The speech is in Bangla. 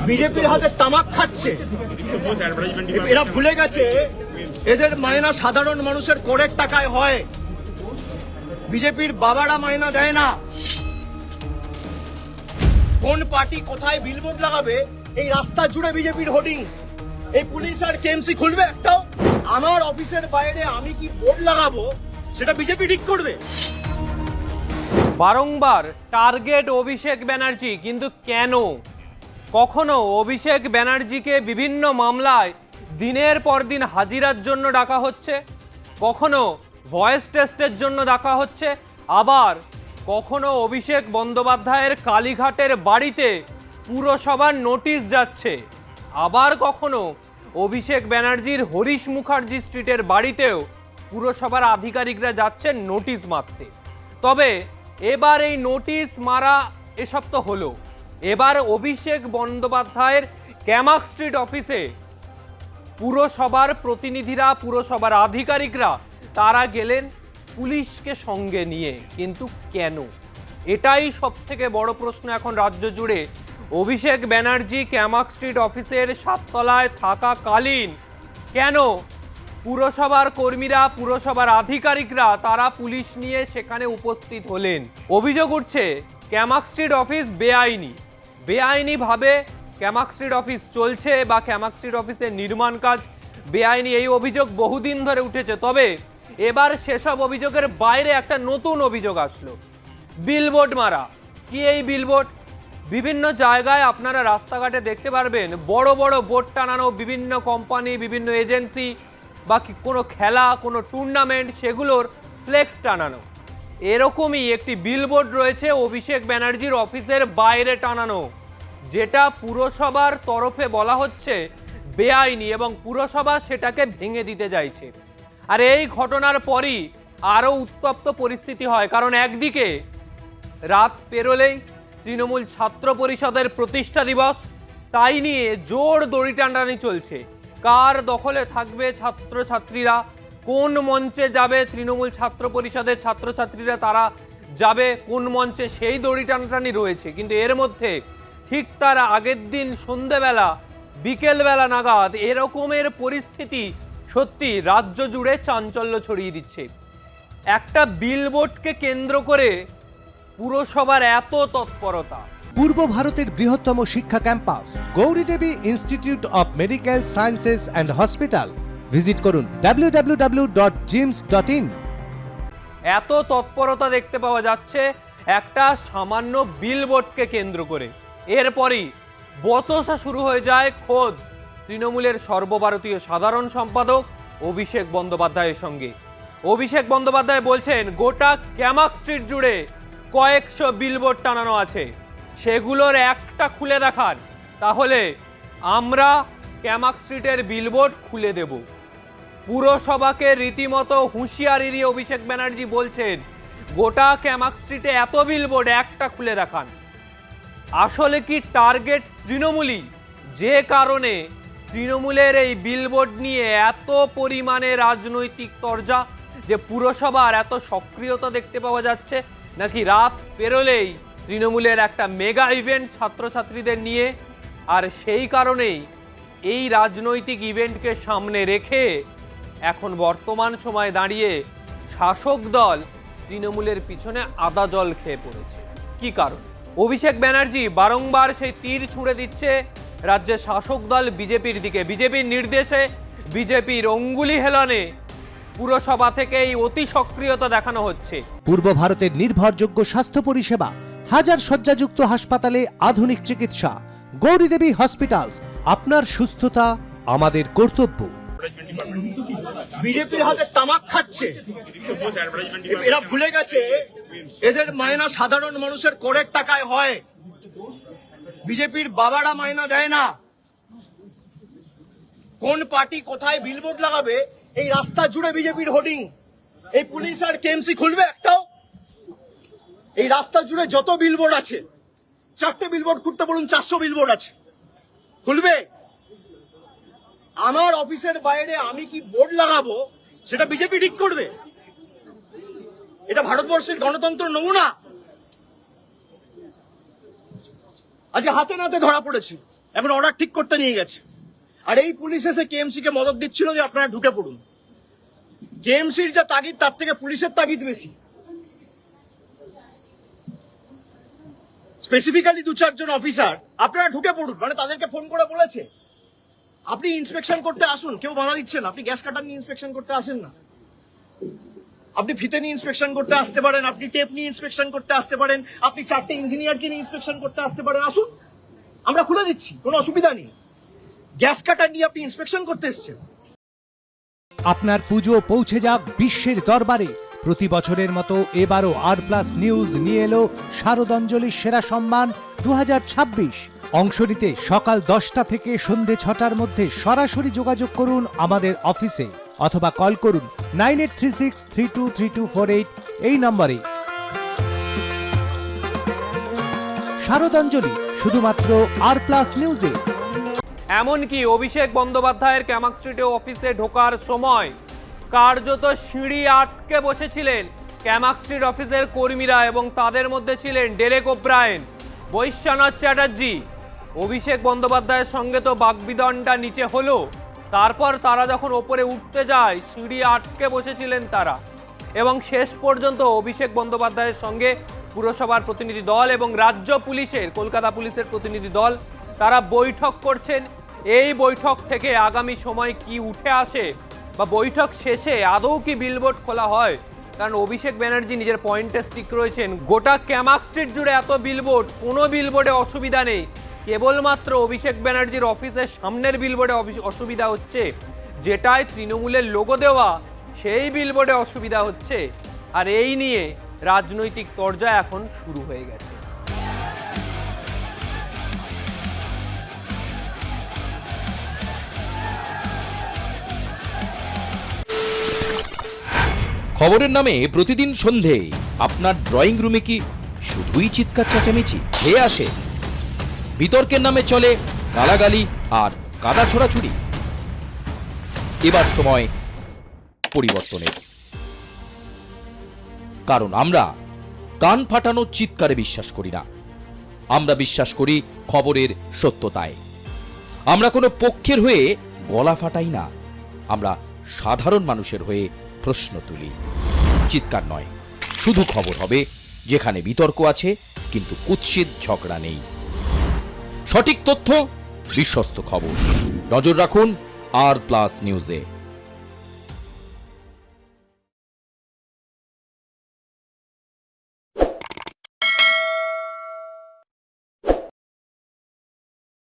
বিজেপির হাতে তামাক খাচ্ছে। এরা ভুলে গেছে এদের মায়না সাধারণ মানুষের করের টাকায় হয়। বিজেপির বাবারা মায়না দেয় না। কোন পার্টি কোথায় বিলবোর্ড লাগাবে এই রাস্তা জুড়ে বিজেপির হোর্ডিং। এই পুলিশ আর কেএমসি খুলবে একটাও? আমার অফিসের বাইরে আমি কি বোর্ড লাগাবো সেটা বিজেপি ঠিক করবে? বারংবার টার্গেট অভিষেক ব্যানার্জি, কিন্তু কেন? কখনো অভিষেক ব্যানার্জিকে বিভিন্ন মামলায় দিনের পর দিন হাজিরার জন্য ডাকা হচ্ছে, কখনো ভয়েস টেস্টের জন্য ডাকা হচ্ছে, আবার কখনো অভিষেক বন্দ্যোপাধ্যায়ের কালীঘাটের বাড়িতে পুরসভার নোটিশ যাচ্ছে, আবার কখনো অভিষেক ব্যানার্জির হরিশ মুখার্জি স্ট্রিটের বাড়িতেও পুরসভার আধিকারিকরা যাচ্ছেন নোটিশ মারতে। তবে এবার এই নোটিশ মারা এসব তো হলো, এবার অভিষেক বন্দ্যোপাধ্যায়ের ক্যামাক স্ট্রিট অফিসে পুরসভার প্রতিনিধিরা, পুরসভার আধিকারিকরা তারা গেলেন পুলিশকে সঙ্গে নিয়ে। কিন্তু কেন? এটাই সব থেকে বড় প্রশ্ন এখন রাজ্য জুড়ে। অভিষেক ব্যানার্জি ক্যামাক স্ট্রিট অফিসের 7 তলায় থাকাকালীন কেন পুরসভার কর্মীরা, পুরসভার আধিকারিকরা তারা পুলিশ নিয়ে সেখানে উপস্থিত হলেন? অভিযোগ উঠছে ক্যামাক স্ট্রিট অফিস বেআইনিভাবে ক্যামাক স্ট্রিট অফিস চলছে বা ক্যামাক স্ট্রিট অফিসের নির্মাণ কাজ বেআইনি, এই অভিযোগ বহুদিন ধরে উঠেছে। তবে এবার সেসব অভিযোগের বাইরে একটা নতুন অভিযোগ আসলো, বিলবোর্ড মারা। কি এই বিলবোর্ড? বিভিন্ন জায়গায় আপনারা রাস্তাঘাটে দেখতে পারবেন বড় বড় বোর্ড টানানো, বিভিন্ন কোম্পানি, বিভিন্ন এজেন্সি বা কোনো খেলা, কোনো টুর্নামেন্ট, সেগুলোর ফ্লেক্স টানানো। এরকমই একটি বিলবোর্ড রয়েছে অভিষেক ব্যানার্জির অফিসের বাইরে টানানো, যেটা পুরসভার তরফে বলা হচ্ছে বেআইনি এবং পুরসভা সেটাকে ভেঙে দিতে চাইছে। আর এই ঘটনার পরই আরও উত্তপ্ত পরিস্থিতি হয়, কারণ একদিকে রাত পেরোলেই তৃণমূল ছাত্র পরিষদের প্রতিষ্ঠা দিবস, তাই নিয়ে জোর দড়ি টানাটানি চলছে। কার দখলে থাকবে ছাত্রছাত্রীরা, কোন মঞ্চে যাবে তৃণমূল ছাত্র পরিষদের ছাত্রছাত্রীরা, তারা যাবে কোন মঞ্চে, সেই দড়ি টানাটানি রয়েছে। কিন্তু এর মধ্যে ঠিক তার আগের দিন সন্ধেবেলা, বিকেলবেলা নাগাদ এরকমের পরিস্থিতি সত্যি রাজ্য জুড়ে চাঞ্চল্য ছড়িয়ে দিচ্ছে। একটা বিলবোর্ডকে কেন্দ্র করে পুরসভার এত তৎপরতা। পূর্ব ভারতের বৃহত্তম শিক্ষা campus Gouridevi institute of medical sciences and hospital. Visit করুন www.jims.in। এত তৎপরতা দেখতে পাওয়া যাচ্ছে একটা সামান্য বিলবোর্ডকে কেন্দ্র করে। এরপরই বচসা শুরু হয়ে যায় খোদ তৃণমূলের সর্বভারতীয় সাধারণ সম্পাদক অভিষেক বন্দ্যোপাধ্যায়ের সঙ্গে। অভিষেক বন্দ্যোপাধ্যায় বলছেন গোটা ক্যামাক স্ট্রিট জুড়ে কয়েকশো বিলবোর্ড টানানো আছে, সেগুলোর একটা খুলে দেখান, তাহলে আমরা ক্যামাক স্ট্রিটের বিলবোর্ড খুলে দেব। পুরসভাকে রীতিমতো হুঁশিয়ারি দিয়ে অভিষেক ব্যানার্জি বলছেন গোটা ক্যামাক স্ট্রিটে এত বিলবোর্ড, একটা খুলে দেখান। আসলে কি টার্গেট তৃণমূলই, যে কারণে তৃণমূলের এই বিলবোর্ড নিয়ে এত পরিমাণে রাজনৈতিক তরজা, যে পুরসভার এত সক্রিয়তা দেখতে পাওয়া যাচ্ছে? নাকি রাত পেরোলেই তৃণমূলের একটা মেগা ইভেন্ট ছাত্রছাত্রীদের নিয়ে, আর সেই কারণেই এই রাজনৈতিক ইভেন্টকে সামনে রেখে এখন বর্তমান সময়ে দাঁড়িয়ে শাসক দল তৃণমূলের পিছনে আদা জল খেয়ে পড়েছে? কি কারণ? অভিষেক ব্যানার্জি বারংবার সেই তীর ছুঁড়ে দিচ্ছে রাজ্যের শাসক দল বিজেপির দিকে। বিজেপির নির্দেশে, বিজেপির অঙ্গুলি হেলনে পুরসভা থেকে এই অতি সক্রিয়তা দেখানো হচ্ছে। পূর্ব ভারতের নির্ভরযোগ্য স্বাস্থ্য পরিষেবা, হাজার শয্যাযুক্ত হাসপাতালে আধুনিক চিকিৎসা। গৌরীদেবী হসপিটালস, আপনার সুস্থতা আমাদের কর্তব্য। বিজেপির হাতে তামাক খাচ্ছে। এরা ভুলে গেছে এদের মায়না সাধারণ মানুষের করের টাকায় হয়। বিজেপির বাবারা মায়না দেয় না। কোন পার্টি কোথায় বিলবোর্ড লাগাবে এই রাস্তা জুড়ে বিজেপির হোর্ডিং। এই পুলিশ আর কেএমসি খুলবে একটাও? এই রাস্তা জুড়ে যত বিলবোর্ড আছে, 4টে বিলবোর্ড খুলতে বলুন, 400 বিলবোর্ড আছে, খুলবে? আমার অফিসের বাইরে আমি কি বোর্ড লাগাবো সেটা বিজেপি ঠিক করবে? এটা ভারতবর্ষের গণতন্ত্র নমুনা আজকে হাতে নাতে ধরা পড়েছে। এখন অর্ডার ঠিক করতে নিয়ে গেছে। আর এই পুলিশ এসে কেএমসি কে মদত দিচ্ছিল যে আপনারা ঢুকে পড়ুন। কেএমসির যা তাগিদ তার থেকে পুলিশের তাগিদ বেশি। স্পেসিফিক্যালি 2-4 জন অফিসার আপনারা ঢুকে পড়ুন, মানে তাদেরকে ফোন করে বলেছে আপনি ইন্সপেকশন করতে আসুন। কেউ বাধা দিচ্ছে না। আপনি গ্যাস কাটার নিয়ে ইন্সপেকশন করতে আসেন না, আপনি ফিতে নিয়ে ইন্সপেকশন করতে আসতে পারেন, আপনি টেপ নিয়ে ইন্সপেকশন করতে আসতে পারেন, আপনি 4টে ইঞ্জিনিয়ারকে নিয়ে ইন্সপেকশন করতে আসতে পারেন। আসুন, আমরা খুলে দিচ্ছি, কোনো অসুবিধা নেই। গ্যাস কাটার নিয়ে আপনি ইন্সপেকশন করতে এসেছেন। আপনার পুজো পৌঁছে যাক বিশ্বের দরবারে। প্রতি বছরের মতো এবারও আর+ নিউজ নিয়ে এলো শারদাঞ্জলির সেরা সম্মান 2026। অংশ নিতে সকাল 10টা থেকে সন্ধে 6টার মধ্যে সরাসরি যোগাযোগ করুন আমাদের অফিসে অথবা কল করুন 9836323248 এই নম্বরে। শারদাঞ্জলি শুধুমাত্র আর+ নিউজে। এমনকি অভিষেক বন্দ্যোপাধ্যায়ের ক্যামাক স্ট্রিটে অফিসে ঢোকার সময় কার্যত সিঁড়ি আটকে বসেছিলেন ক্যামাক স্ট্রিট অফিসের কর্মীরা, এবং তাদের মধ্যে ছিলেন ডেরেক ওব্রায়েন, বৈশ্বনাথ চ্যাটার্জি। অভিষেক বন্দ্যোপাধ্যায়ের সঙ্গে তো বাগবিদণ্ডা নিচে হলো, তারপর তারা যখন ওপরে উঠতে যায় সিঁড়ি আটকে বসেছিলেন তারা, এবং শেষ পর্যন্ত অভিষেক বন্দ্যোপাধ্যায়ের সঙ্গে পুরসভার প্রতিনিধি দল এবং রাজ্য পুলিশের, কলকাতা পুলিশের প্রতিনিধি দল তারা বৈঠক করছেন। এই বৈঠক থেকে আগামী সময় কি উঠে আসে বা বৈঠক শেষে আদৌ কি বিলবোর্ড খোলা হয়, কারণ অভিষেক ব্যানার্জি নিজের পয়েন্টে স্টিক রয়েছেন। গোটা ক্যামাক স্ট্রিট জুড়ে এত বিলবোর্ড, কোনো বিলবোর্ডে অসুবিধা নেই, কেবলমাত্র অভিষেক ব্যানার্জির অফিসের সামনের বিলবোর্ডে অসুবিধা হচ্ছে, যেটায় তৃণমূলের লোগো দেওয়া, সেই বিলবোর্ডে অসুবিধা হচ্ছে। আর এই নিয়ে রাজনৈতিক তরজা এখন শুরু হয়ে গেছে। খবরের নামে প্রতিদিন সন্ধে আপনার ড্রয়িং রুমে কি শুধুই চিৎকার চেঁচামেচি খেয়ে আসে? বিতর্কের নামে চলে গালাগালি আর কাদা ছোড়াছুড়ি। এবার সময় পরিবর্তনের, কারণ আমরা কান ফাটানো চিৎকারে বিশ্বাস করি না। আমরা বিশ্বাস করি খবরের সত্যতায়। আমরা কোনো পক্ষের হয়ে গলা ফাটাই না, আমরা সাধারণ মানুষের হয়ে প্রশ্ন তুলি। চিৎকার নয়, শুধু খবর হবে যেখানে বিতর্ক আছে কিন্তু কুৎসিত ঝগড়া নেই। সঠিক তথ্য, বিশ্বস্ত খবর। নজর রাখুন আর+ নিউজে।